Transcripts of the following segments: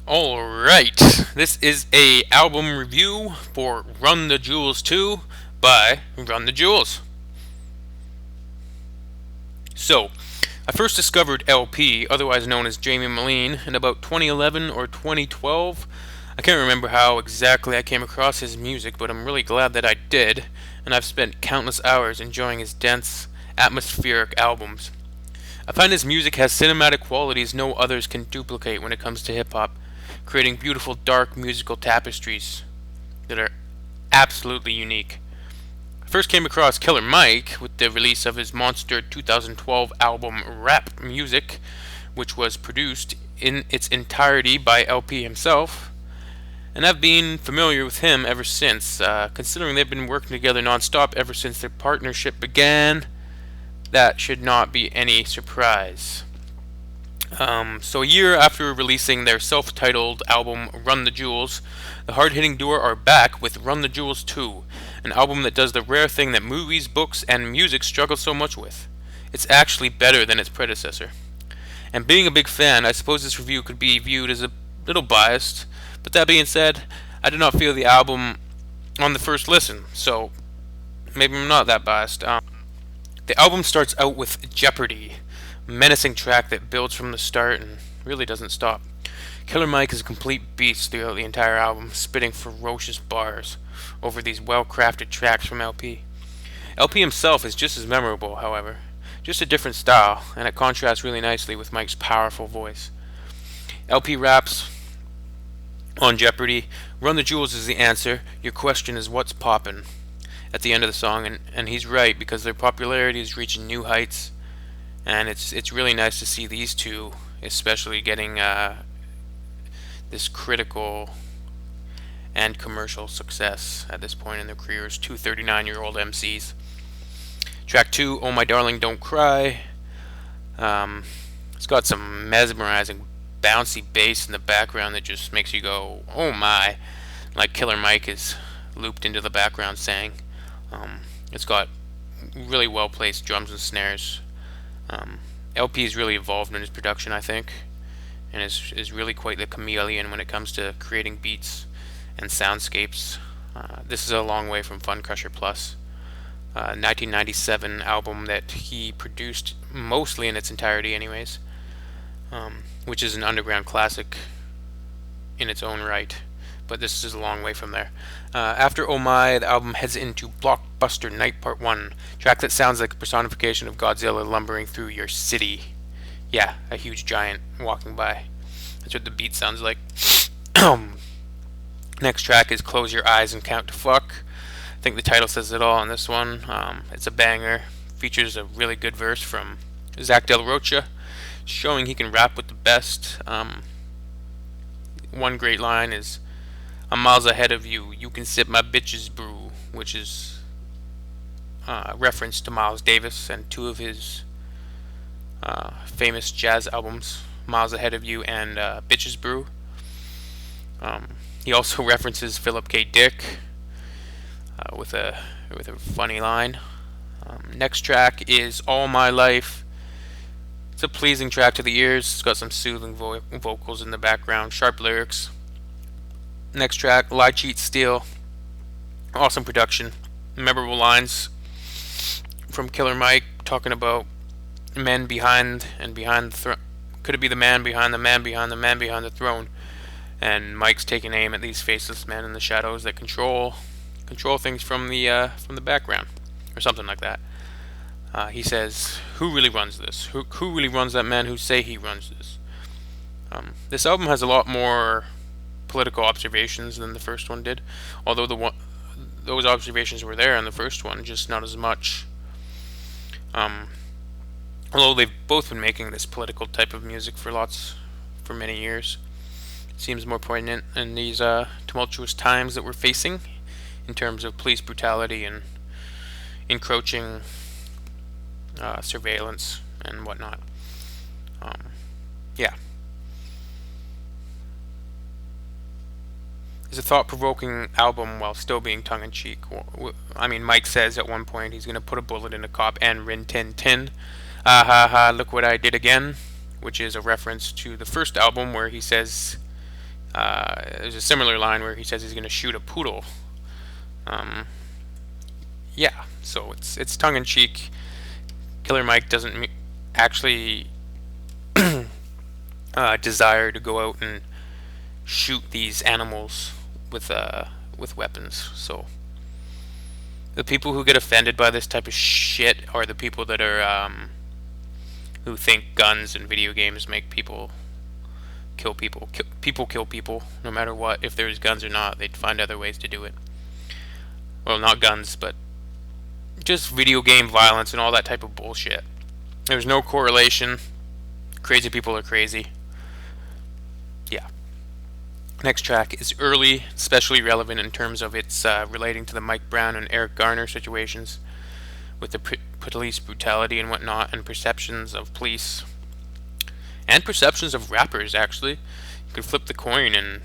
Alright, this is a album review for Run the Jewels 2 by Run the Jewels. So, I first discovered LP, otherwise known as Jamie Moline, in about 2011 or 2012. I can't remember how exactly I came across his music, but I'm really glad that I did, and I've spent countless hours enjoying his dense, atmospheric albums. I find his music has cinematic qualities no others can duplicate when it comes to hip hop, creating beautiful dark musical tapestries that are absolutely unique. I first came across Killer Mike with the release of his monster 2012 album Rap Music, which was produced in its entirety by LP himself, and I've been familiar with him ever since. Considering they've been working together nonstop ever since their partnership began, that should not be any surprise. So a year after releasing their self-titled album Run the Jewels, the hard-hitting duo are back with Run the Jewels 2, an album that does the rare thing that movies, books, and music struggle so much with. It's actually better than its predecessor. And being a big fan, I suppose this review could be viewed as a little biased, but that being said, I did not feel the album on the first listen, so maybe I'm not that biased. The album starts out with Jeopardy, a menacing track that builds from the start and really doesn't stop. Killer Mike is a complete beast throughout the entire album, spitting ferocious bars over these well crafted tracks from LP. LP himself is just as memorable, however, just a different style, and it contrasts really nicely with Mike's powerful voice. LP raps on Jeopardy, Run the Jewels is the answer, your question is what's poppin', at the end of the song, and he's right because their popularity is reaching new heights, and it's really nice to see these two, especially getting this critical and commercial success at this point in their careers. Two 39-year-old MCs. Track 2, Oh My Darling Don't Cry. It's got some mesmerizing, bouncy bass in the background that just makes you go, oh my, like Killer Mike is looped into the background saying. It's got really well placed drums and snares. LP has really evolved in his production, I think, and is really quite the chameleon when it comes to creating beats and soundscapes. This is a long way from Fun Crusher Plus, 1997 album that he produced mostly in its entirety, anyways, which is an underground classic in its own right. But this is a long way from there. After Oh My, the album heads into Blockbuster Night Part 1, track that sounds like a personification of Godzilla lumbering through your city. Yeah, a huge giant walking by. That's what the beat sounds like. Next track is Close Your Eyes and Count to Fuck. I think the title says it all on this one. It's a banger. Features a really good verse from Zach Del Rocha, showing he can rap with the best. One great line is, I'm miles ahead of you, you can sip my bitch's brew, which is a reference to Miles Davis and two of his famous jazz albums, Miles Ahead of You and Bitch's Brew. He also references Philip K. Dick with a funny line. Next track is All My Life. It's a pleasing track to the ears. It's got some soothing vocals in the background, sharp lyrics. Next track, Lie, Cheat, Steal. Awesome production, memorable lines from Killer Mike talking about men behind and behind the throne. Could it be the man behind the man behind the man behind the throne? And Mike's taking aim at these faceless men in the shadows that control things from the background, or something like that. He says, "Who really runs this? Who really runs that man who say he runs this?" This album has a lot more political observations than the first one did, although those observations were there in the first one, just not as much. Although they've both been making this political type of music for many years, it seems more poignant in these tumultuous times that we're facing, in terms of police brutality and encroaching surveillance and whatnot. Yeah. It's a thought-provoking album while still being tongue-in-cheek. I mean, Mike says at one point he's going to put a bullet in a cop and Rin Tin Tin. Ah ha ha, look what I did again. Which is a reference to the first album where he says There's a similar line where he says he's going to shoot a poodle. Um, yeah, so it's tongue in cheek. Killer Mike doesn't actually desire to go out and shoot these animals with weapons. So the people who get offended by this type of shit are the people that are who think guns and video games make people kill people. People kill people no matter what. If there's guns or not, they'd find other ways to do it. Well, not guns, but just video game violence and all that type of bullshit. There's no correlation. Crazy people are crazy. Yeah. Next track is early, especially relevant in terms of its relating to the Mike Brown and Eric Garner situations with the police brutality and whatnot, and perceptions of police and perceptions of rappers. Actually, you could flip the coin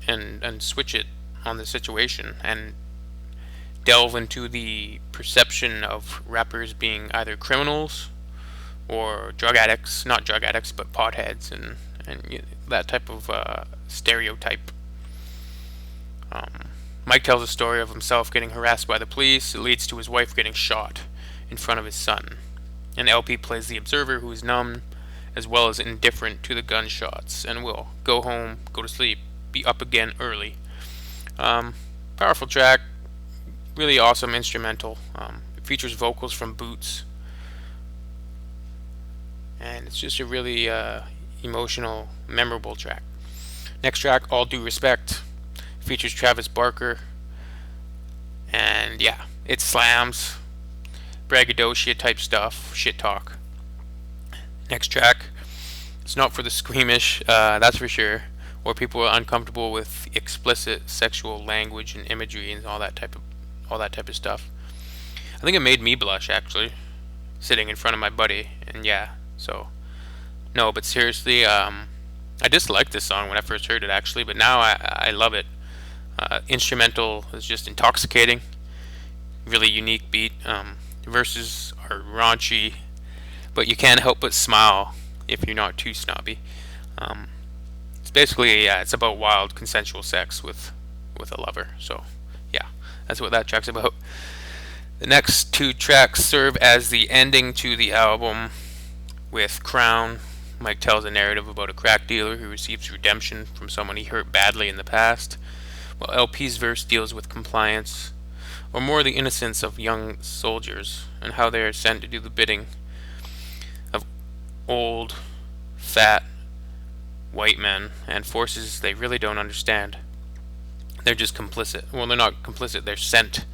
and switch it on the situation and delve into the perception of rappers being either criminals or drug addicts, not drug addicts, but potheads and that type of stereotype. Mike tells a story of himself getting harassed by the police. It leads to his wife getting shot in front of his son. And LP plays the observer who is numb as well as indifferent to the gunshots and will go home, go to sleep, be up again early. Powerful track, really awesome instrumental. It features vocals from Boots, and it's just a really emotional, memorable track. Next track, All Due Respect, features Travis Barker, and yeah, it slams, braggadocio type stuff, shit talk. Next track, it's not for the squeamish, that's for sure, or people are uncomfortable with explicit sexual language and imagery and all that type of stuff. I think it made me blush actually, sitting in front of my buddy, and yeah, so no, but seriously, I disliked this song when I first heard it actually, but now I love it. Instrumental is just intoxicating, really unique beat. Verses are raunchy, but you can't help but smile if you're not too snobby. It's basically, yeah, it's about wild consensual sex with a lover. So yeah, that's what that track's about. The next two tracks serve as the ending to the album. With Crown, Mike tells a narrative about a crack dealer who receives redemption from someone he hurt badly in the past, while LP's verse deals with compliance, or more the innocence of young soldiers and how they are sent to do the bidding of old, fat, white men and forces they really don't understand. They're just complicit. Well, they're not complicit. They're sent.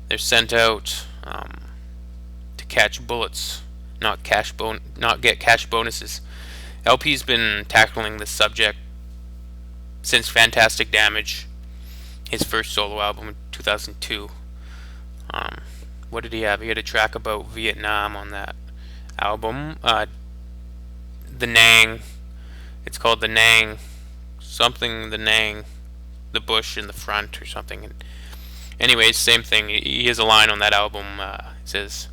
They're sent out to catch bullets, not get cash bonuses. LP's been tackling this subject since Fantastic Damage, his first solo album in 2002. What did he have? He had a track about Vietnam on that album. The Nang. It's called The Nang. Something The Nang. The bush in the front or something. And anyways, same thing. He has a line on that album. It says,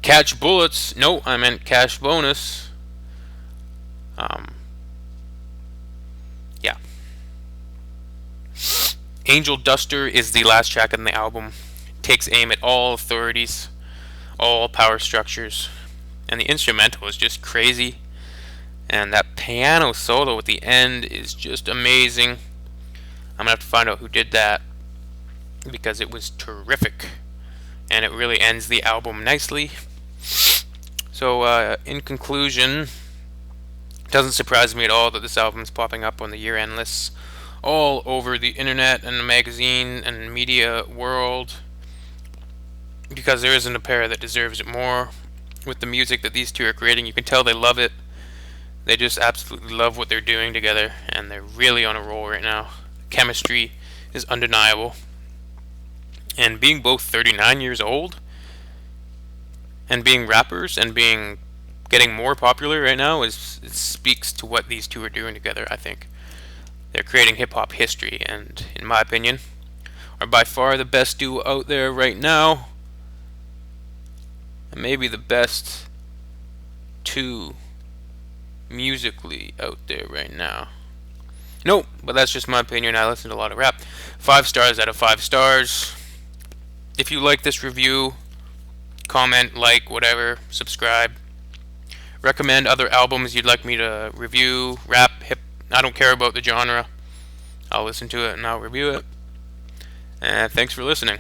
"Catch bullets." No, I meant cash bonus. Yeah. Angel Duster is the last track on the album. It takes aim at all authorities, all power structures, and the instrumental is just crazy. And that piano solo at the end is just amazing. I'm gonna have to find out who did that because it was terrific, and it really ends the album nicely. So, in conclusion, it doesn't surprise me at all that this album is popping up on the year-end lists all over the internet and the magazine and media world, because there isn't a pair that deserves it more. With the music that these two are creating, you can tell they love it. They just absolutely love what they're doing together, and they're really on a roll right now. Chemistry is undeniable. And being both 39 years old and being rappers and getting more popular right now it speaks to what these two are doing together. I think they're creating hip hop history, and in my opinion, are by far the best duo out there right now, and maybe the best two musically out there right now. Nope, but that's just my opinion. I listen to a lot of rap. 5 stars out of 5 stars. If you like this review, comment, like, whatever, subscribe. Recommend other albums you'd like me to review, rap, hip. I don't care about the genre. I'll listen to it and I'll review it. And thanks for listening.